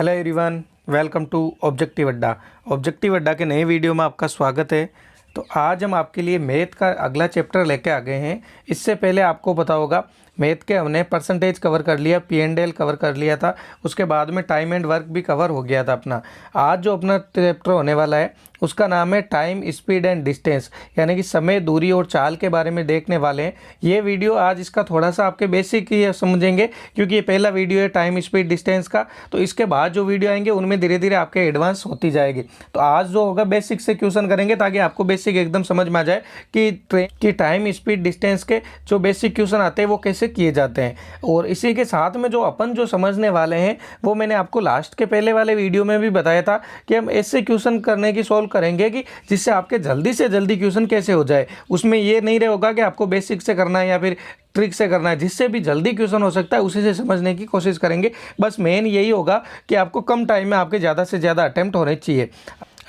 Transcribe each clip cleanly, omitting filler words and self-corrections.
Hello everyone, welcome to objective Adda. Objective Adda के नए video में आपका स्वागत है। तो आज हम आपके लिए मैथ का अगला चैप्टर लेके आ गए हैं। इससे पहले आपको पता होगा मैथ के हमने परसेंटेज कवर कर लिया, P&L कवर कर लिया था, उसके बाद में टाइम एंड वर्क भी कवर हो गया था अपना। आज जो अपना चैप्टर होने वाला है उसका नाम है टाइम, स्पीड एंड डिस्टेंस, यानी कि समय, दूरी और चाल के बारे में देखने वाले हैं। ये वीडियो आज इसका थोड़ा सा आपके बेसिक ही समझेंगे, क्योंकि ये पहला वीडियो है टाइम, स्पीड, डिस्टेंस का। तो इसके बाद जो वीडियो आएंगे उनमें धीरे धीरे आपके एडवांस होती जाएगी। तो आज जो होगा बेसिक से क्वेश्चन करेंगे, ताकि आपको बेसिक एकदम समझ में आ जाए कि टाइम, स्पीड, डिस्टेंस के जो बेसिक क्वेश्चन आते हैं वो कैसे किए जाते हैं। और इसी के साथ में जो अपन जो समझने वाले हैं वो मैंने आपको लास्ट के पहले वाले वीडियो में भी बताया था कि हम ऐसे क्वेश्चन करने की सॉल्व करेंगे कि जिससे आपके जल्दी से जल्दी क्वेश्चन कैसे हो जाए। उसमें ये नहीं रहेगा कि आपको बेसिक से करना है या फिर ट्रिक से करना है, जिससे भी जल्दी क्वेश्चन हो सकता है उसी से समझने की कोशिश करेंगे। बस मेन यही होगा कि आपको कम टाइम में आपके ज़्यादा से ज़्यादा अटेम्प्ट होने चाहिए।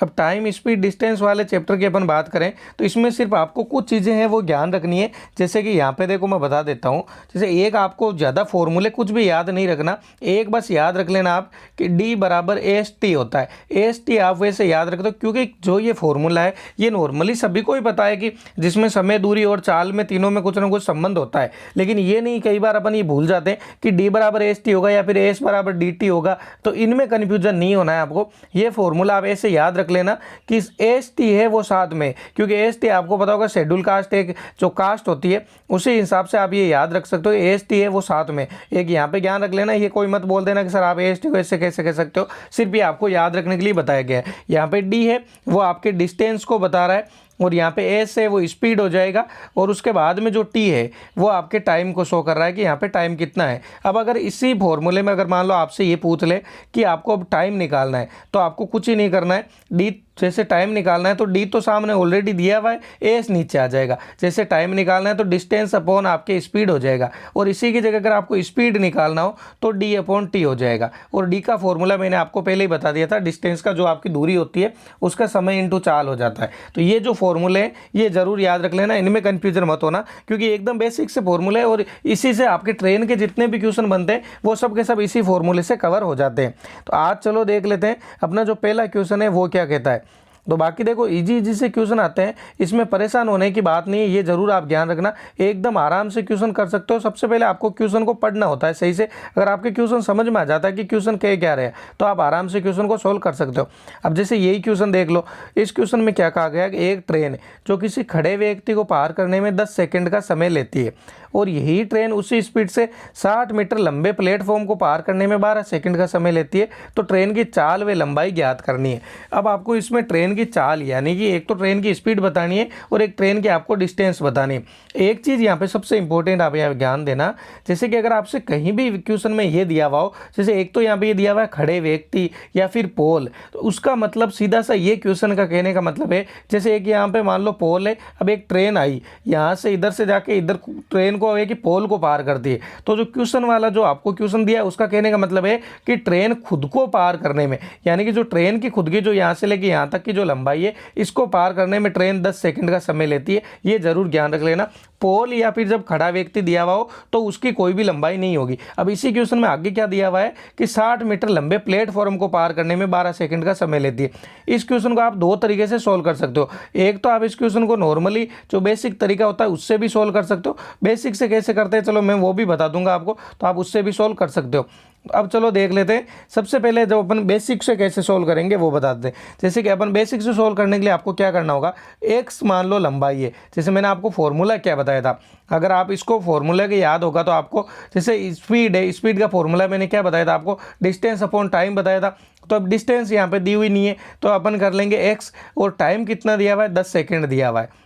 अब टाइम, स्पीड, डिस्टेंस वाले चैप्टर की अपन बात करें तो इसमें सिर्फ आपको कुछ चीज़ें हैं वो ध्यान रखनी है। जैसे कि यहाँ पे देखो मैं बता देता हूँ। जैसे एक, आपको ज़्यादा फॉर्मूले कुछ भी याद नहीं रखना, एक बस याद रख लेना आप कि D बराबर AST होता है। AST आप वैसे याद रख दो, क्योंकि जो ये फॉर्मूला है ये नॉर्मली सभी को ही पता है कि जिसमें समय, दूरी और चाल में तीनों में कुछ ना कुछ संबंध होता है। लेकिन ये नहीं, कई बार अपन ये भूल जाते हैं कि D बराबर AST होगा या फिर AS बराबर DT होगा। तो इनमें कन्फ्यूजन नहीं होना है आपको। ये फॉर्मूला आप ऐसे याद रख लेना कि AST है वो साथ में, क्योंकि AST आपको पता होगा शेड्यूल कास्ट, एक जो कास्ट होती है उसी हिसाब से आप ये याद रख सकते हो। AST है वो साथ में, एक यहाँ पे ज्ञान रख लेना। ये कोई मत बोल देना कि सर आप AST को ऐसे कैसे कह सकते हो, सिर्फ ये आपको याद रखने के लिए बताया गया है। यहाँ पे D है वो आपके डिस्टेंस को बता रहा है, और यहाँ पे S है वो स्पीड हो जाएगा, और उसके बाद में जो T है वो आपके टाइम को शो कर रहा है कि यहाँ पे टाइम कितना है। अब अगर इसी फॉर्मूले में अगर मान लो आपसे ये पूछ ले कि आपको अब टाइम निकालना है, तो आपको कुछ ही नहीं करना है। D जैसे टाइम निकालना है तो D तो सामने ऑलरेडी दिया हुआ है, एस नीचे आ जाएगा। जैसे टाइम निकालना है तो डिस्टेंस अपॉन आपके स्पीड हो जाएगा, और इसी की जगह अगर आपको स्पीड निकालना हो तो D अपॉन T हो जाएगा। और D का फॉर्मूला मैंने आपको पहले ही बता दिया था, डिस्टेंस का जो आपकी दूरी होती है उसका समय इंटू चाल हो जाता है। तो ये जो फॉर्मूले हैं ये जरूर याद रख लेना, इनमें कन्फ्यूजन मत होना, क्योंकि एकदम बेसिक से फॉर्मूले है और इसी से आपके ट्रेन के जितने भी क्वेश्चन बनते हैं वो सब के सब इसी फॉर्मूले से कवर हो जाते हैं। तो आज चलो देख लेते हैं अपना जो पहला क्वेश्चन है वो क्या कहता है। तो बाकी देखो इजी से क्वेश्चन आते हैं, इसमें परेशान होने की बात नहीं है, ये जरूर आप ध्यान रखना, एकदम आराम से क्वेश्चन कर सकते हो। सबसे पहले आपको क्वेश्चन को पढ़ना होता है सही से। अगर आपके क्वेश्चन समझ में आ जाता है कि क्वेश्चन क्या रहे तो आप आराम से क्वेश्चन को सोल्व कर सकते हो। अब जैसे यही क्वेश्चन देख लो, इस क्वेश्चन में क्या कहा गया कि एक ट्रेन जो किसी खड़े व्यक्ति को पार करने में 10 सेकेंड का समय लेती है, और यही ट्रेन उसी स्पीड से 60 मीटर लंबे प्लेटफॉर्म को पार करने में 12 सेकंड का समय लेती है, तो ट्रेन की चाल व लंबाई ज्ञात करनी है। अब आपको इसमें ट्रेन की चाल यानी कि एक तो ट्रेन की स्पीड बतानी है और एक ट्रेन की आपको डिस्टेंस बतानी है। एक चीज़ यहाँ पे सबसे इंपॉर्टेंट आप यहाँ ध्यान देना, जैसे कि अगर आपसे कहीं भी क्वेश्चन में ये दिया हुआ हो, जैसे एक तो यहाँ पे ये दिया हुआ है खड़े व्यक्ति या फिर पोल, तो उसका मतलब सीधा सा ये क्वेश्चन का कहने का मतलब है, जैसे एक यहाँ पे मान लो पोल है, अब एक ट्रेन आई यहाँ से इधर से जाके इधर ट्रेन को है कि पोल को पार करती है, तो जो क्वेश्चन वाला जो आपको क्वेश्चन दिया है उसका कहने का मतलब है कि ट्रेन खुद को पार करने में, यानी कि जो ट्रेन की खुद की जो यहाँ से लेके यहाँ तक की जो लंबाई है इसको पार करने में ट्रेन 10 सेकंड का समय लेती है। ये जरूर ध्यान रख लेना। पोल या फिर जब खड़ा व्यक्ति दिया हुआ हो तो उसकी कोई भी लंबाई नहीं होगी। अब इसी क्वेश्चन में आगे क्या दिया हुआ है कि 60 मीटर लंबे प्लेटफॉर्म को पार करने में 12 सेकंड का समय लेती है। इस क्वेश्चन को आप दो तरीके से सोल्व कर सकते हो। एक तो आप इस क्वेश्चन को नॉर्मली जो बेसिक तरीका होता है उससे भी सोल्व कर सकते हो। बेसिक से कैसे करते हैं चलो मैं वो भी बता दूंगा आपको, तो आप उससे भी सोल्व कर सकते हो। अब चलो देख लेते हैं। सबसे पहले जब अपन बेसिक से कैसे सोल्व करेंगे वो बता देते हैं। जैसे कि अपन बेसिक से सोल्व करने के लिए आपको क्या करना होगा, x मान लो लंबाई है, जैसे मैंने आपको फॉर्मूला क्या बताया था, अगर आप इसको फॉर्मूला के याद होगा तो आपको जैसे स्पीड है, स्पीड का फॉर्मूला मैंने क्या बताया था आपको, डिस्टेंस अपॉन टाइम बताया था। तो अब डिस्टेंस यहाँ पे दी हुई नहीं है तो अपन कर लेंगे x, और टाइम कितना दिया हुआ है 10 सेकेंड दिया हुआ है।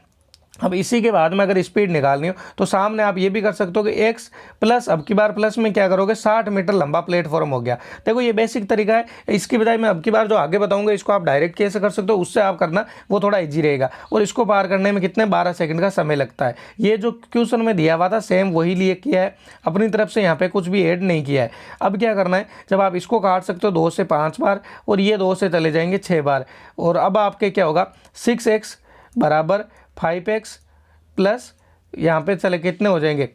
अब इसी के बाद में अगर स्पीड निकालनी हो तो सामने आप ये भी कर सकते हो कि x प्लस, अब की बार प्लस में क्या करोगे 60 मीटर लंबा प्लेटफॉर्म हो गया। देखो ये बेसिक तरीका है, इसकी बजाय मैं अब की बार जो आगे बताऊंगा इसको आप डायरेक्ट कैसे कर सकते हो उससे आप करना, वो थोड़ा इजी रहेगा। और इसको पार करने में कितने 12 सेकंड का समय लगता है। ये जो क्वेश्चन में दिया हुआ था सेम वही लिए किया है, अपनी तरफ से यहाँ पे कुछ भी ऐड नहीं किया है। अब क्या करना है, जब आप इसको काट सकते हो 2 से 5 बार और ये 2 से चले जाएंगे 6 बार, और अब आपके क्या होगा 6x बराबर 5x प्लस यहाँ पे चले कितने हो जाएंगे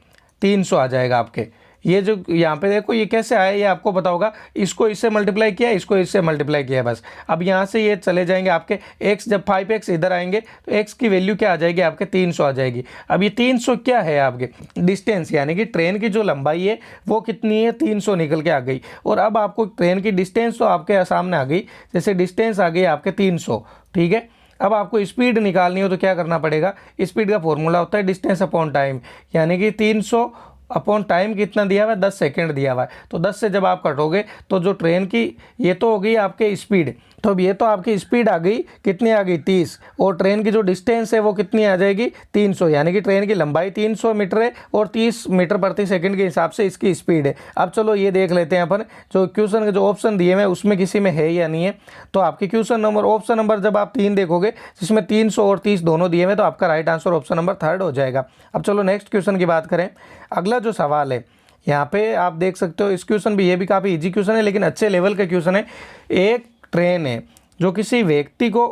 300 आ जाएगा आपके। ये जो यहाँ पे देखो ये कैसे आया ये आपको पता होगा, इसको इससे मल्टीप्लाई किया, इसको इससे मल्टीप्लाई किया बस। अब यहाँ से ये चले जाएंगे आपके x, जब 5x इधर आएंगे तो x की वैल्यू क्या आ जाएगी आपके 300 आ जाएगी। अब ये 300 क्या है आपके डिस्टेंस, यानी कि ट्रेन की जो लंबाई है वो कितनी है 300 निकल के आ गई। और अब आपको ट्रेन की डिस्टेंस तो आपके सामने आ गई, जैसे डिस्टेंस आ गई आपके 300, ठीक है। अब आपको स्पीड निकालनी हो तो क्या करना पड़ेगा, स्पीड का फॉर्मूला होता है डिस्टेंस अपॉन टाइम, यानी कि 300 अपॉन टाइम कितना दिया हुआ है 10 सेकंड दिया हुआ है। तो 10 से जब आप कटोगे तो जो ट्रेन की ये तो हो गई आपके स्पीड, तो अब ये तो आपकी स्पीड आ गई, कितनी आ गई 30, और ट्रेन की जो डिस्टेंस है वो कितनी आ जाएगी 300, यानी कि ट्रेन की लंबाई 300 मीटर है और 30 मीटर प्रति सेकंड के हिसाब से इसकी स्पीड है। अब चलो ये देख लेते हैं अपन, जो क्वेश्चन के जो ऑप्शन दिए हुए उसमें किसी में है या नहीं है। तो आपके क्वेश्चन नंबर ऑप्शन नंबर जब आप 3 देखोगे जिसमें 300 और 30 दोनों दिए हुए, तो आपका राइट आंसर ऑप्शन नंबर 3 हो जाएगा। अब चलो नेक्स्ट क्वेश्चन की बात करें। अगला जो सवाल है यहाँ पे आप देख सकते हो, इस क्वेश्चन भी ये भी काफ़ी इजी क्वेश्चन है लेकिन अच्छे लेवल का क्वेश्चन है। एक ट्रेन है जो किसी व्यक्ति को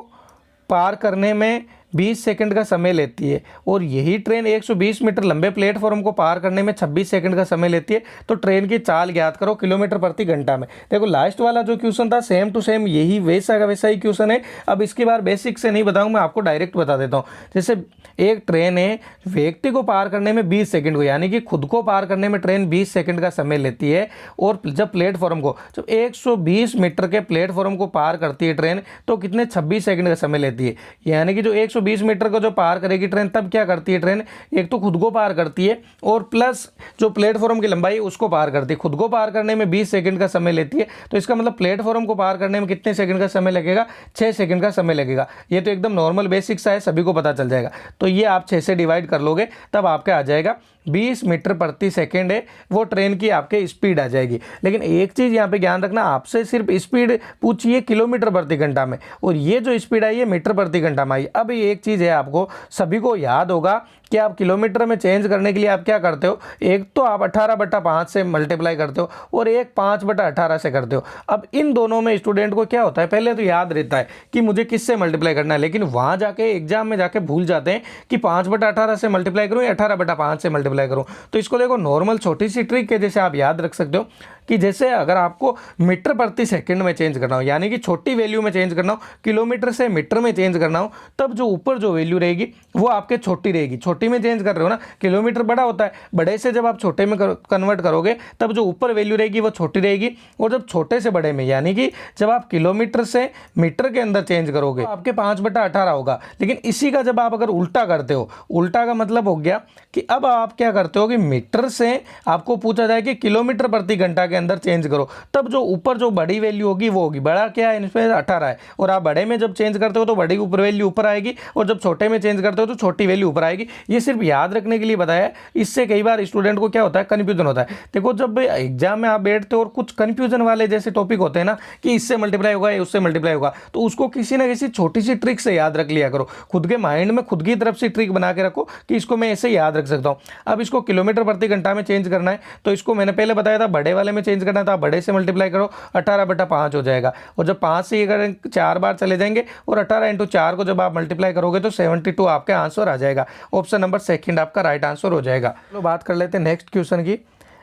पार करने में 20 सेकंड का समय लेती है और यही ट्रेन 120 मीटर लंबे प्लेटफॉर्म को पार करने में 26 सेकंड का समय लेती है, तो ट्रेन की चाल ज्ञात करो किलोमीटर प्रति घंटा में। देखो लास्ट वाला जो क्वेश्चन था सेम टू सेम यही वैसा का वैसा ही क्वेश्चन है। अब इसके बार बेसिक से नहीं बताऊँ, मैं आपको डायरेक्ट बता देता हूँ। जैसे एक ट्रेन है, व्यक्ति को पार करने में 20 सेकंड को, यानी कि खुद को पार करने में ट्रेन 20 सेकंड का समय लेती है, और जब प्लेटफॉर्म को जब 120 मीटर के प्लेटफॉर्म को पार करती है ट्रेन तो कितने 26 सेकंड का समय लेती है। यानी कि जो 120 मीटर को जो पार करेगी ट्रेन, तब क्या करती है ट्रेन, एक तो खुद को पार करती है और प्लस जो प्लेटफॉर्म की लंबाई है उसको पार करती है। खुद को पार करने में 20 सेकंड का समय लेती है, तो इसका मतलब प्लेटफॉर्म को पार करने में कितने सेकंड का समय लगेगा, 6 सेकंड का समय लगेगा। ये तो एकदम नॉर्मल बेसिक सा है, सभी को पता चल जाएगा। तो ये आप 6 से डिवाइड कर लोगे तब आपका आ जाएगा 20 मीटर प्रति सेकंड है, वो ट्रेन की आपके स्पीड आ जाएगी। लेकिन एक चीज़ यहाँ पे ध्यान रखना, आपसे सिर्फ स्पीड पूछिए किलोमीटर प्रति घंटा में, और ये जो स्पीड आई है मीटर प्रति घंटा में आई। अब ये एक चीज़ है आपको सभी को याद होगा कि आप किलोमीटर में चेंज करने के लिए आप क्या करते हो, एक तो आप 18/5 से मल्टीप्लाई करते हो और एक 5/18 से करते हो। अब इन दोनों में स्टूडेंट को क्या होता है, पहले तो याद रहता है कि मुझे किससे मल्टीप्लाई करना है, लेकिन वहाँ जाके एग्जाम में जाके भूल जाते हैं कि 5/18 से मल्टीप्लाई करूँ या 18/5 से मल्टीप्लाई करूँ। तो इसको देखो नॉर्मल छोटी सी ट्रिक है, जैसे आप याद रख सकते हो कि जैसे अगर आपको मीटर प्रति सेकंड में चेंज करना हो, यानी कि छोटी वैल्यू में चेंज करना हो, किलोमीटर से मीटर में चेंज करना हो, तब जो ऊपर जो वैल्यू रहेगी वो आपके छोटी रहेगी। छोटी में चेंज कर रहे हो ना, किलोमीटर बड़ा होता है, बड़े से जब आप छोटे में कन्वर्ट करोगे तब जो ऊपर वैल्यू रहेगी वो छोटी रहेगी, और जब छोटे से बड़े में यानी कि जब आप किलोमीटर से मीटर के अंदर चेंज करोगे तो आपके 5/18 होगा। लेकिन इसी का जब आप अगर उल्टा करते हो, उल्टा का मतलब हो गया कि अब आप क्या करते हो कि मीटर से आपको पूछा जाए कि किलोमीटर प्रति घंटा के अंदर चेंज करो, तब जो ऊपर जो बड़ी वैल्यू होगी वो होगी, बड़ा क्या है इसमें 18 है, और आप बड़े में जब चेंज करते हो तो बड़ी ऊपर वैल्यू ऊपर आएगी, और जब छोटे में चेंज करते हो तो छोटी वैल्यू ऊपर आएगी। ये सिर्फ याद रखने के लिए बताया, इससे कई बार स्टूडेंट को क्या होता है, कन्फ्यूजन होता है। देखो जब एग्जाम में आप बैठते हो और कुछ कन्फ्यूजन वाले जैसे टॉपिक होते हैं ना कि इससे मल्टीप्लाई होगा या उससे मल्टीप्लाई होगा, तो उसको किसी ना किसी छोटी सी ट्रिक से याद रख लिया करो। खुद के माइंड में खुद की तरफ से ट्रिक बना के रखो कि इसको मैं ऐसे याद रख सकता हूँ। अब इसको किलोमीटर प्रति घंटा में चेंज करना है, तो इसको मैंने पहले बताया था बड़े वाले में चेंज करना था, बड़े से मल्टीप्लाई करो 18/5 हो जाएगा, और जब 5 से अगर 4 बार चले जाएंगे और 18 × 4 को जब आप मल्टीप्लाई करोगे तो 72 आपका आंसर आ जाएगा। ऑप्शन नंबर सेकंड आपका राइट आंसर हो जाएगा। चलो बात कर लेते हैं नेक्स्ट क्वेश्चन की।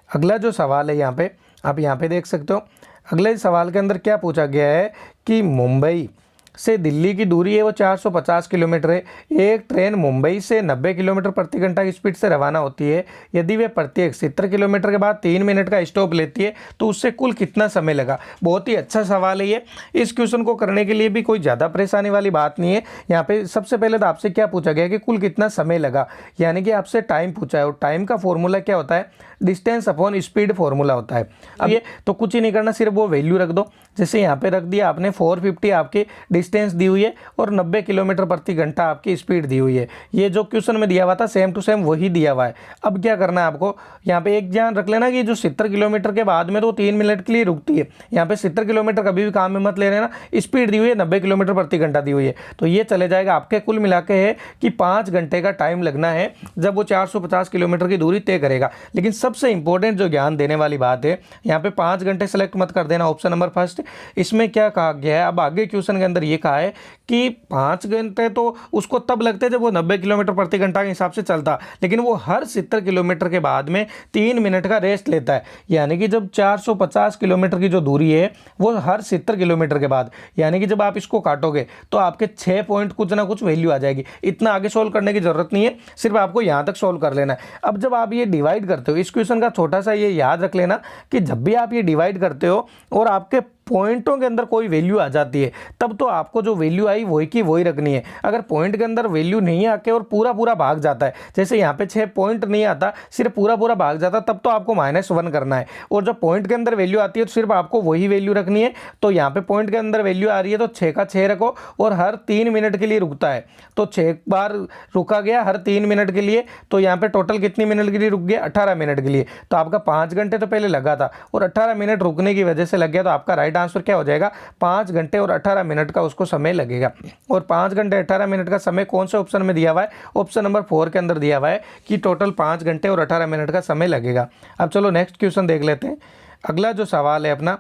अगला जो सवाल है यहाँ पे आप यहाँ पे देख सकते हो, अगले सवाल के अंदर क्या पूछा गया है कि मुंबई से दिल्ली की दूरी है वो 450 किलोमीटर है। एक ट्रेन मुंबई से 90 किलोमीटर प्रति घंटा की स्पीड से रवाना होती है। यदि वे प्रत्येक 70 किलोमीटर के बाद 3 मिनट का स्टॉप लेती है तो उससे कुल कितना समय लगा। बहुत ही अच्छा सवाल है ये। इस क्वेश्चन को करने के लिए भी कोई ज़्यादा परेशानी वाली बात नहीं है। यहाँ पे सबसे पहले तो आपसे क्या पूछा गया कि कुल कितना समय लगा, यानी कि आपसे टाइम पूछा है, और टाइम का फॉर्मूला क्या होता है, डिस्टेंस अपॉन स्पीड फॉर्मूला होता है। अब ये तो कुछ ही नहीं करना, सिर्फ वो वैल्यू रख दो। जैसे यहाँ पे रख दिया आपने 450 आपकी डिस्टेंस दी हुई है और 90 किलोमीटर प्रति घंटा आपकी स्पीड दी हुई है। ये जो क्वेश्चन में दिया हुआ था सेम टू सेम वही दिया हुआ है। अब क्या करना है आपको, यहाँ पे एक ध्यान रख लेना कि जो 70 किलोमीटर के बाद में तो 3 मिनट के लिए रुकती है। यहाँ पे 70 किलोमीटर कभी भी काम में मत ले लेना। स्पीड दी हुई है 90 किलोमीटर प्रति घंटा दी हुई है, तो ये चले जाएगा आपके कुल मिला के है कि 5 घंटे का टाइम लगना है जब वो 450 किलोमीटर की दूरी तय करेगा। लेकिन सबसे इंपॉर्टेंट जो ज्ञान देने वाली बात है, यहाँ पे 5 घंटे सेलेक्ट मत कर देना ऑप्शन नंबर फर्स्ट, इसमें क्या कहा गया है, अब आगे क्वेश्चन के अंदर ये कहा है कि 5 घंटे तो उसको तब लगते हैं जब वो 90 किलोमीटर प्रति घंटा के हिसाब से चलता, लेकिन वो हर 70 किलोमीटर के बाद में 3 मिनट का रेस्ट लेता है। यानी कि जब 450 किलोमीटर की जो दूरी है वो हर 70 किलोमीटर के बाद, यानी कि जब आप इसको काटोगे तो आपके 6 पॉइंट कुछ ना कुछ वैल्यू आ जाएगी। इतना आगे सोल्व करने की जरूरत नहीं है, सिर्फ आपको यहाँ तक सोल्व कर लेना है। अब जब आप ये डिवाइड करते हो, इस क्वेश्चन का छोटा सा ये याद रख लेना कि जब भी आप ये डिवाइड करते हो और आपके पॉइंटों के अंदर कोई वैल्यू आ जाती है, तब तो आपको जो वैल्यू आई वही की वही रखनी है। अगर पॉइंट के अंदर वैल्यू नहीं आके और पूरा पूरा भाग जाता है, जैसे यहाँ पे 6 पॉइंट नहीं आता, सिर्फ पूरा पूरा भाग जाता, तब तो आपको -1 करना है। और जब पॉइंट के अंदर वैल्यू आती है तो सिर्फ आपको वही वैल्यू रखनी है। तो यहाँ पे पॉइंट के अंदर वैल्यू आ रही है तो 6 का 6 रखो, और हर 3 मिनट के लिए रुकता है तो 6 बार रुका गया हर 3 मिनट के लिए। तो यहाँ पे टोटल कितनी मिनट के लिए रुक गया, 18 मिनट के लिए। तो आपका 5 घंटे तो पहले लगा था और 18 मिनट रुकने की वजह से लग गया, तो आपका राइट आंसर क्या हो जाएगा, 5 घंटे और 18 मिनट का उसको समय लगेगा। और 5 घंटे 18 मिनट का समय कौन से ऑप्शन में दिया हुआ है, ऑप्शन नंबर 4 के अंदर दिया हुआ है कि टोटल 5 घंटे और 18 मिनट का समय लगेगा। अब चलो नेक्स्ट क्वेश्चन देख लेते हैं। अगला जो सवाल है अपना,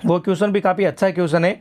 वो क्वेश्चन भी काफ़ी अच्छा क्वेश्चन है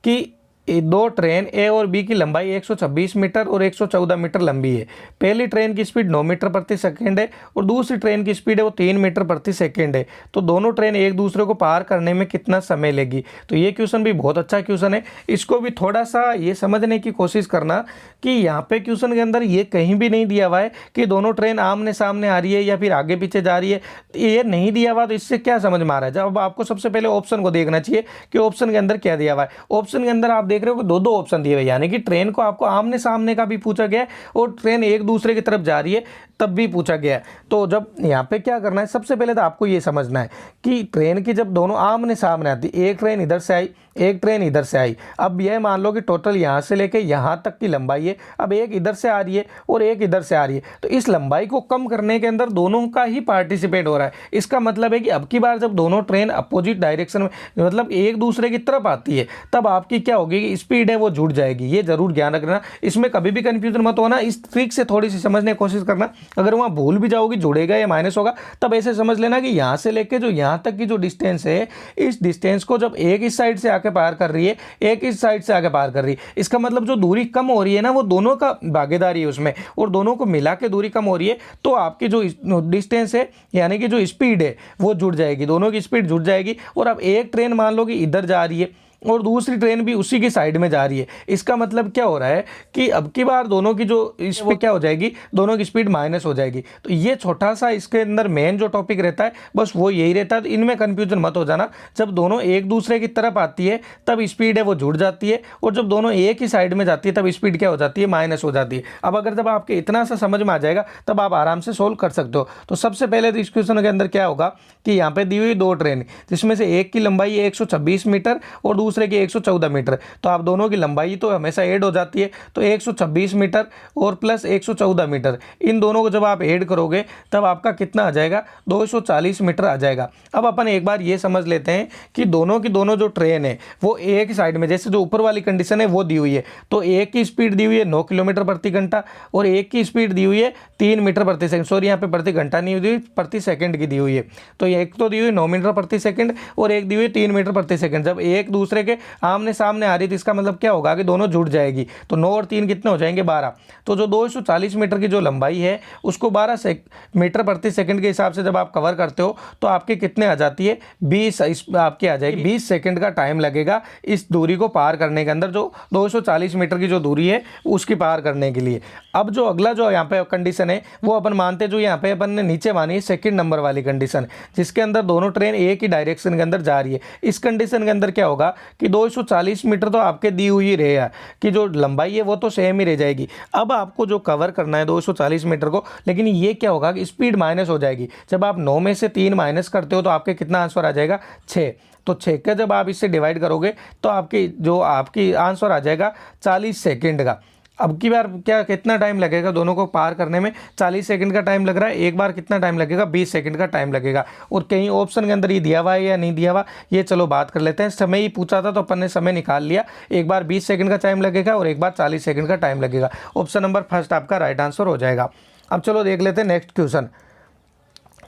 कि दो ट्रेन ए और बी की लंबाई 126 मीटर और 114 मीटर लंबी है। पहली ट्रेन की स्पीड 9 मीटर प्रति सेकंड है और दूसरी ट्रेन की स्पीड है वो 3 मीटर प्रति सेकंड है। तो दोनों ट्रेन एक दूसरे को पार करने में कितना समय लेगी। तो ये क्वेश्चन भी बहुत अच्छा क्वेश्चन है। इसको भी थोड़ा सा ये समझने की कोशिश करना कि यहाँ पे क्वेश्चन के अंदर ये कहीं भी नहीं दिया हुआ है कि दोनों ट्रेन आमने सामने आ रही है या फिर आगे पीछे जा रही है। ये नहीं दिया हुआ, तो इससे क्या समझ में आ रहा है। जब आपको सबसे पहले ऑप्शन को देखना चाहिए कि ऑप्शन के अंदर क्या दिया हुआ है। ऑप्शन के अंदर आप देख रहे हो कि दो ऑप्शन दिए हुए, यानी कि ट्रेन को आपको आमने सामने का भी पूछा गया है और ट्रेन एक दूसरे की तरफ जा रही है तब भी पूछा गया है। तो जब यहाँ पे क्या करना है, सबसे पहले तो आपको ये समझना है कि ट्रेन की जब दोनों आमने सामने आती, एक ट्रेन इधर से आई एक ट्रेन इधर से आई। अब यह मान लो कि टोटल यहाँ से लेके यहाँ तक की लंबाई है। अब एक इधर से आ रही है और एक इधर से आ रही है, तो इस लंबाई को कम करने के अंदर दोनों का ही पार्टिसिपेट हो रहा है। इसका मतलब है कि अब की बार जब दोनों ट्रेन अपोजिट डायरेक्शन में, मतलब एक दूसरे की तरफ आती है, तब आपकी क्या होगी, स्पीड है वो जुड़ जाएगी। ये जरूर ध्यान रखना, इसमें कभी भी कंफ्यूजन मत होना। इस ट्रिक से थोड़ी सी समझने की कोशिश करना। अगर वहाँ भूल भी जाओगी, जुड़ेगा या माइनस होगा, तब ऐसे समझ लेना कि यहाँ से लेके जो यहाँ तक की जो डिस्टेंस है, इस डिस्टेंस को जब एक इस साइड से आके पार कर रही है, एक इस साइड से आके पार कर रही है, इसका मतलब जो दूरी कम हो रही है ना, वो दोनों का भागीदारी है उसमें, और दोनों को मिला के दूरी कम हो रही है। तो आपकी जो डिस्टेंस है, यानी कि जो स्पीड है वो जुड़ जाएगी, दोनों की स्पीड जुड़ जाएगी। और अब एक ट्रेन मान लो कि इधर जा रही है और दूसरी ट्रेन भी उसी की साइड में जा रही है। इसका मतलब क्या हो रहा है कि अब की बार दोनों की जो स्पीड क्या हो जाएगी, दोनों की स्पीड माइनस हो जाएगी। तो ये छोटा सा इसके अंदर मेन जो टॉपिक रहता है बस वो यही रहता है। तो इनमें कंफ्यूजन मत हो जाना। जब दोनों एक दूसरे की तरफ आती है तब स्पीड है वो जुड़ जाती है, और जब दोनों एक ही साइड में जाती है तब स्पीड क्या हो जाती है, माइनस हो जाती है। अब अगर जब आपके इतना सा समझ में आ जाएगा तब आप आराम से सोल्व कर सकते हो। तो सबसे पहले तो इस क्वेश्चन के अंदर क्या होगा कि यहाँ पे दी हुई दो ट्रेन, जिसमें से एक की लंबाई 126 मीटर और दूसरे की 114 मीटर। तो आप दोनों की लंबाई तो हमेशा ऐड हो जाती है, तो 126 मीटर और प्लस 114 मीटर, इन दोनों को जब आप ऐड करोगे तब आपका कितना आ जाएगा, 240 मीटर आ जाएगा। अब अपन एक बार ये समझ लेते हैं कि दोनों की दोनों जो ट्रेन है वो एक ही साइड में, जैसे जो ऊपर वाली कंडीशन है वो दी हुई है, तो एक की स्पीड दी हुई है 9 किलोमीटर प्रति घंटा और एक की स्पीड दी हुई है 3 मीटर प्रति सेकंड। सॉरी, यहाँ पे प्रति घंटा नहीं दी हुई, प्रति सेकंड की दी हुई है। तो एक तो दी हुई 9 मीटर प्रति सेकंड और एक दी हुई 3 मीटर प्रति सेकंड। जब एक दूसरे के आमने सामने आ रही थी, इसका मतलब क्या होगा कि दोनों जुड़ जाएगी। तो 9 और 3 कितने हो जाएंगे, 12। तो जो 240 मीटर की जो लंबाई है उसको 12 मीटर प्रति सेकंड के हिसाब से जब आप कवर करते हो तो आपके कितने आ जाती है, 20 आपकी आ जाएगी। 20 सेकंड का टाइम लगेगा इस दूरी को पार करने के अंदर, जो 240 मीटर की जो दूरी है उसकी पार करने के लिए। अब जो अगला जो यहाँ पे कंडीशन है वो अपन मानते हैं, जो यहाँ पे अपन ने नीचे मानी है सेकंड नंबर वाली कंडीशन, जिसके अंदर दोनों ट्रेन एक ही डायरेक्शन के अंदर जा रही है। इस कंडीशन के अंदर क्या होगा कि 240 मीटर तो आपके दी हुई रहेगा कि जो लंबाई है वो तो सेम ही रह जाएगी। अब आपको जो कवर करना है 240 मीटर को, लेकिन ये क्या होगा कि स्पीड माइनस हो जाएगी। जब आप 9 में से 3 माइनस करते हो तो आपके कितना आंसर आ जाएगा, 6। तो 6 का जब आप इससे डिवाइड करोगे तो आपकी आंसर आ जाएगा 40 सेकंड का। अब की बार क्या कितना टाइम लगेगा दोनों को पार करने में, 40 सेकंड का टाइम लग रहा है। एक बार कितना टाइम लगेगा, 20 सेकंड का टाइम लगेगा। और कहीं ऑप्शन के अंदर ये दिया हुआ है या नहीं दिया हुआ, ये चलो बात कर लेते हैं। समय ही पूछा था तो अपन ने समय निकाल लिया। एक बार 20 सेकंड का टाइम लगेगा और एक बार 40 सेकंड का टाइम लगेगा। ऑप्शन नंबर फर्स्ट आपका राइट आंसर हो जाएगा। अब चलो देख लेते हैं नेक्स्ट क्वेश्चन।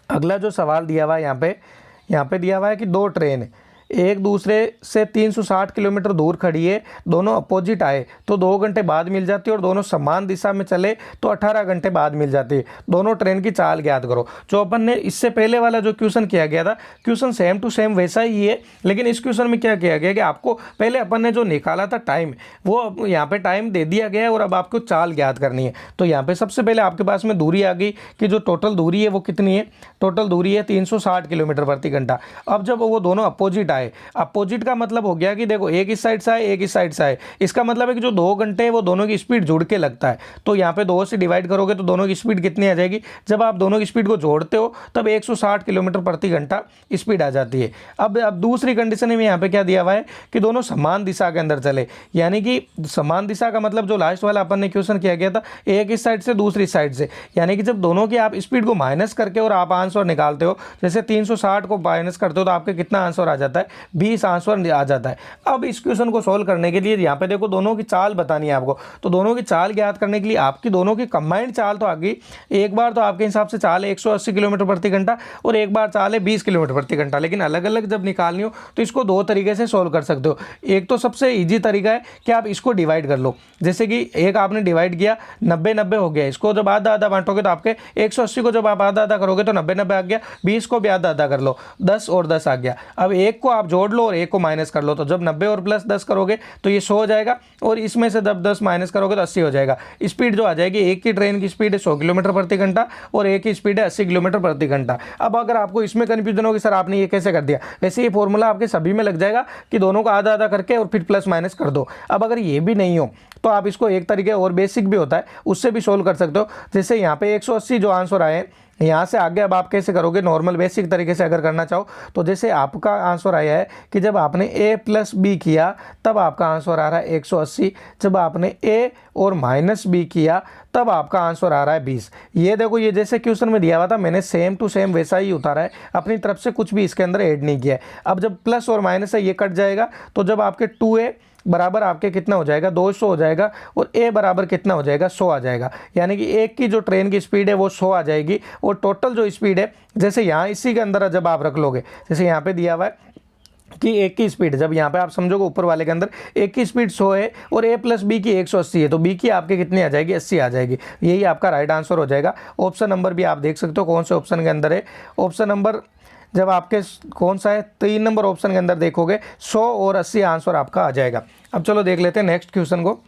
अगला जो सवाल दिया हुआ है यहाँ पे दिया हुआ है कि दो ट्रेन एक दूसरे से 360 किलोमीटर दूर खड़ी है, दोनों अपोजिट आए तो 2 घंटे बाद मिल जाती है, और दोनों समान दिशा में चले तो 18 घंटे बाद मिल जाती है। दोनों ट्रेन की चाल ज्ञात करो। जो अपन ने इससे पहले वाला जो क्वेश्चन किया गया था, क्वेश्चन सेम टू सेम वैसा ही है, लेकिन इस क्वेश्चन में क्या किया गया कि आपको पहले अपन ने जो निकाला था टाइम, वो यहाँ पे टाइम दे दिया गया है और अब आपको चाल ज्ञात करनी है। तो यहाँ पे सबसे पहले आपके पास में दूरी आ गई कि जो टोटल दूरी है वो कितनी है, टोटल दूरी है 360 किलोमीटर प्रति घंटा। अब जब वो दोनों अपोजिट आए, अपोजिट का मतलब हो गया कि देखो एक इस साइड से आए, एक इस साइड से आए, इसका मतलब है कि जो 2 घंटे है वो दोनों की स्पीड जुड़ के लगता है। तो यहाँ पे 2 से डिवाइड करोगे तो दोनों की स्पीड कितनी आ जाएगी, जब आप दोनों की स्पीड को जोड़ते हो तब 160 किलोमीटर प्रति घंटा स्पीड आ जाती है। अब दूसरी कंडीशन में यहाँ पे क्या दिया हुआ है कि दोनों समान दिशा के अंदर चले, यानी कि समान दिशा का मतलब जो लास्ट वाला अपन ने क्वेश्चन किया गया था, एक इस साइड से दूसरी साइड से, यानी कि जब दोनों की आप स्पीड को माइनस करके और आप आंसर निकालते हो, जैसे 360 को माइनस करते हो तो आपके कितना आंसर आ जाता है, 20 आंसर आ जाता है। अब इस क्वेश्चन को सॉल्व करने के लिए यहाँ पे देखो दोनों की चाल बतानी है आपको, तो दोनों की चाल ज्ञात करने के लिए आपकी दोनों की कंबाइंड चाल तो आ गई। एक बार तो आपके हिसाब से चाल है 180 किलोमीटर प्रति घंटा और एक बार चाल है 20 किलोमीटर प्रति घंटा, लेकिन अलग अलग जब निकालनी हो तो इसको 2 तरीके से सॉल्व कर सकते हो। एक तो सबसे ईजी तरीका है कि आप इसको डिवाइड कर लो, जैसे कि एक आपने डिवाइड किया 90-90 हो गया, इसको जब आधा आधा बांटोगे तो आपके 180 को जब आप आधा आधा करोगे तो 90-90 आ गया, 20 को भी आधा आधा कर लो, 10 और 10 आ गया। अब एक को आप जोड़ लो और एक को माइनस कर लो, तो जब 90 और प्लस 10 करोगे तो ये 100 हो जाएगा, और इसमें से जब 10 माइनस करोगे तो 80 हो जाएगा। स्पीड जो आ जाएगी, एक की ट्रेन की स्पीड है 100 किलोमीटर प्रति घंटा और एक की स्पीड है 80 किलोमीटर प्रति घंटा। अब अगर आपको इसमें कन्फ्यूजन होगी सर आपने ये कैसे कर दिया, वैसे ये फॉर्मूला आपके सभी में लग जाएगा कि दोनों को आधा आधा करके और फिर प्लस माइनस कर दो। अब अगर ये भी नहीं हो तो आप इसको एक तरीके और बेसिक भी होता है उससे भी सोल्व कर सकते हो। जैसे यहाँ पे 180 जो आंसर आए, यहाँ से आगे अब आप कैसे करोगे, नॉर्मल बेसिक तरीके से अगर करना चाहो तो जैसे आपका आंसर आया है कि जब आपने a प्लस बी किया तब आपका आंसर आ रहा है 180, जब आपने a और माइनस बी किया तब आपका आंसर आ रहा है 20। ये देखो, ये जैसे क्वेश्चन में दिया हुआ था मैंने सेम टू सेम वैसा ही उतारा है, अपनी तरफ से कुछ भी इसके अंदर ऐड नहीं किया है। अब जब प्लस और माइनस है ये कट जाएगा, तो जब आपके 2a बराबर आपके कितना हो जाएगा, 200 हो जाएगा, और a बराबर कितना हो जाएगा, 100 आ जाएगा। यानी कि एक की जो ट्रेन की स्पीड है वो 100 आ जाएगी, और टोटल जो स्पीड है, जैसे यहाँ इसी के अंदर जब आप रख लोगे, जैसे यहाँ पे दिया हुआ है कि एक की स्पीड, जब यहाँ पे आप समझोगे ऊपर वाले के अंदर एक की स्पीड 100 है और a प्लस बी की 180 है, तो b की आपके कितनी आ जाएगी, 80 आ जाएगी। यही आपका राइट आंसर हो जाएगा। ऑप्शन नंबर भी आप देख सकते हो कौन से ऑप्शन के अंदर है। ऑप्शन नंबर जब आपके कौन सा है, 3 नंबर ऑप्शन के अंदर देखोगे 100 और 80 आंसर आपका आ जाएगा। अब चलो देख लेते हैं नेक्स्ट क्वेश्चन को।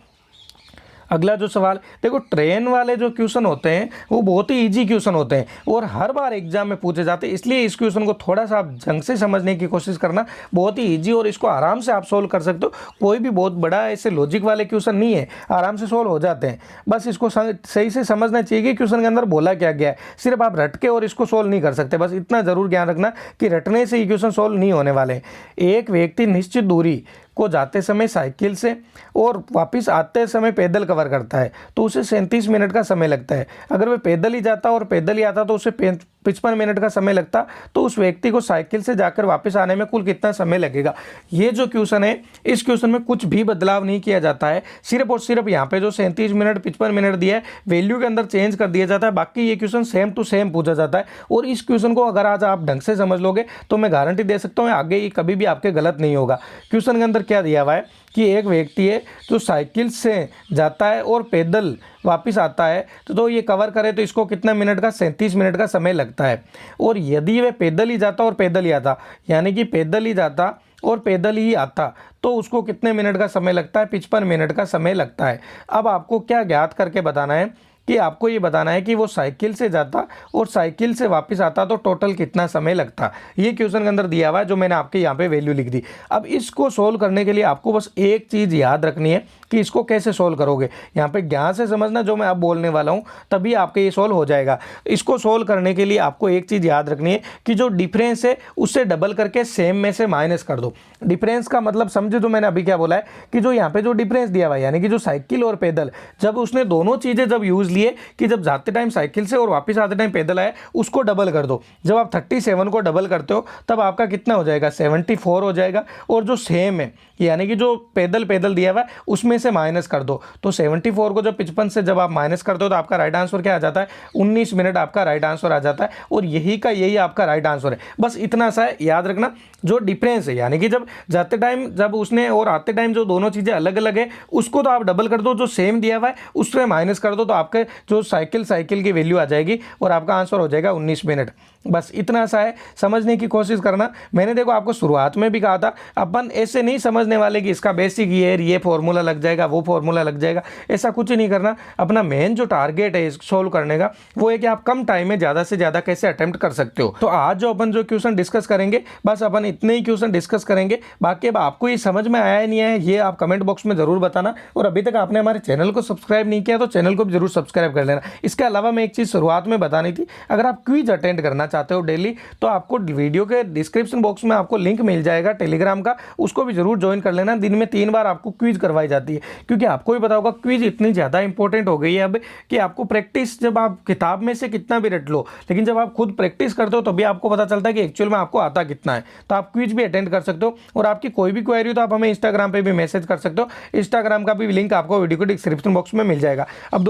अगला जो सवाल देखो, ट्रेन वाले जो क्वेश्चन होते हैं वो बहुत ही इजी क्वेश्चन होते हैं और हर बार एग्जाम में पूछे जाते हैं, इसलिए इस क्वेश्चन को थोड़ा सा आप ढंग से समझने की कोशिश करना। बहुत ही इजी और इसको आराम से आप सोल्व कर सकते हो। कोई भी बहुत बड़ा ऐसे लॉजिक वाले क्वेश्चन नहीं है, आराम से सोल्व हो जाते हैं। बस इसको सही से समझना चाहिए कि क्वेश्चन के अंदर बोला क्या गया है। सिर्फ आप रट के और इसको सोल्व नहीं कर सकते, बस इतना जरूर ज्ञान रखना कि रटने से ये क्वेश्चन सोल्व नहीं होने वाले। एक व्यक्ति निश्चित दूरी को जाते समय साइकिल से और वापस आते समय पैदल कवर करता है तो उसे 37 मिनट का समय लगता है। अगर वह पैदल ही जाता और पैदल ही आता तो उसे 55 मिनट का समय लगता, तो उस व्यक्ति को साइकिल से जाकर वापस आने में कुल कितना समय लगेगा। ये जो क्वेश्चन है, इस क्वेश्चन में कुछ भी बदलाव नहीं किया जाता है, सिर्फ और सिर्फ यहाँ पे जो 37 मिनट 55 मिनट दिया है वैल्यू के अंदर चेंज कर दिया जाता है। बाकी ये क्वेश्चन सेम टू सेम पूछा जाता है और इस क्वेश्चन को अगर आज आप ढंग से समझ लोगे तो मैं गारंटी दे सकता हूँ आगे ये कभी भी आपके गलत नहीं होगा। क्वेश्चन के अंदर क्या दिया हुआ है कि एक व्यक्ति है जो साइकिल से जाता है और पैदल वापस आता है, तो ये कवर करे तो इसको कितना मिनट का, 37 मिनट का समय लगता है। और यदि वह पैदल ही जाता और पैदल ही आता, यानी कि पैदल ही जाता और पैदल ही आता, तो उसको कितने मिनट का समय लगता है, 55 मिनट का समय लगता है। अब आपको क्या ज्ञात करके बताना है कि आपको ये बताना है कि वो साइकिल से जाता और साइकिल से वापस आता तो टोटल कितना समय लगता। ये क्वेश्चन के अंदर दिया हुआ है, जो मैंने आपके यहाँ पे वैल्यू लिख दी। अब इसको सोल्व करने के लिए आपको बस एक चीज़ याद रखनी है कि इसको कैसे सोल्व करोगे। यहाँ पे ज्ञान से समझना जो मैं अब बोलने वाला हूँ, तभी आपके ये सोल्व हो जाएगा। इसको सोल्व करने के लिए आपको एक चीज़ याद रखनी है कि जो डिफरेंस है उससे डबल करके सेम में से माइनस कर दो। डिफरेंस का मतलब समझे, जो मैंने अभी क्या बोला है कि जो यहाँ पे जो डिफरेंस दिया हुआ है, यानी कि जो साइकिल और पैदल, जब उसने दोनों चीज़ें जब यूज़ लिए कि जब जाते टाइम साइकिल से और वापस आते टाइम पैदल आए, उसको डबल कर दो। जब आप 37 को डबल करते हो तब आपका कितना हो जाएगा, 74 हो जाएगा। और जो सेम है, यानी कि जो पैदल दिया हुआ है उसमें से से माइनस कर दो तो 74 को जब 55 से जब आप माइनस करते हो तो आपका राइट आंसर क्या आ जाता है, 19 मिनट आपका राइट आंसर आ जाता है। और यही का यही आपका राइट आंसर है। बस इतना सा है, याद रखना जो डिफरेंस है, यानी कि जब जाते टाइम जब उसने और आते टाइम जो दोनों चीज़ें अलग अलग है उसको तो आप डबल कर दो, जो सेम दिया हुआ है उससे माइनस कर दो तो आपके जो साइकिल की वैल्यू आ जाएगी और आपका आंसर हो जाएगा 19 मिनट। बस इतना सा है, समझने की कोशिश करना। मैंने देखो आपको शुरुआत में भी कहा था अपन ऐसे नहीं समझने वाले कि इसका बेसिक ये फॉर्मूला लग जाएगा वो फॉर्मूला लग जाएगा, ऐसा कुछ नहीं करना। अपना मेन जो टारगेट है सोल्व करने का वो है कि आप कम टाइम में ज़्यादा से ज़्यादा कैसे अटेम्प्ट कर सकते हो। तो आज जो अपन जो क्वेश्चन डिस्कस करेंगे बस अपन इतने ही क्वेश्चन डिस्कस करेंगे। बाकी अब आपको ये समझ में आया नहीं है ये आप कमेंट बॉक्स में ज़रूर बताना। और अभी तक आपने हमारे चैनल को सब्सक्राइब नहीं किया तो चैनल को भी जरूर सब्सक्राइब कर लेना। इसके अलावा मैं एक चीज़ शुरुआत में बतानी थी, अगर आप क्विज अटेंड करना चाहते हो डेली तो आपको वीडियो के डिस्क्रिप्शन बॉक्स में आपको लिंक मिल जाएगा टेलीग्राम का, उसको भी जरूर ज्वाइन कर लेना। दिन में 3 बार आपको क्विज करवाई जाती है, क्योंकि आपको भी पता होगा क्विज इतनी ज़्यादा इंपॉर्टेंट हो गई है अब कि आपको प्रैक्टिस, जब आप किताब में से कितना भी रट लो लेकिन जब आप खुद प्रैक्टिस करते हो तभी आपको पता चलता है कि एक्चुअल में आपको आता कितना है। तो आप क्विज भी अटेंड कर सकते हो। और आपकी कोई भी क्वेरी हो तो आप हमें इंस्टाग्राम पर भी मैसेज कर सकते हो। इंस्टाग्राम का भी लिंक आपको वीडियो के डिस्क्रिप्शन बॉक्स में मिल जाएगा। अब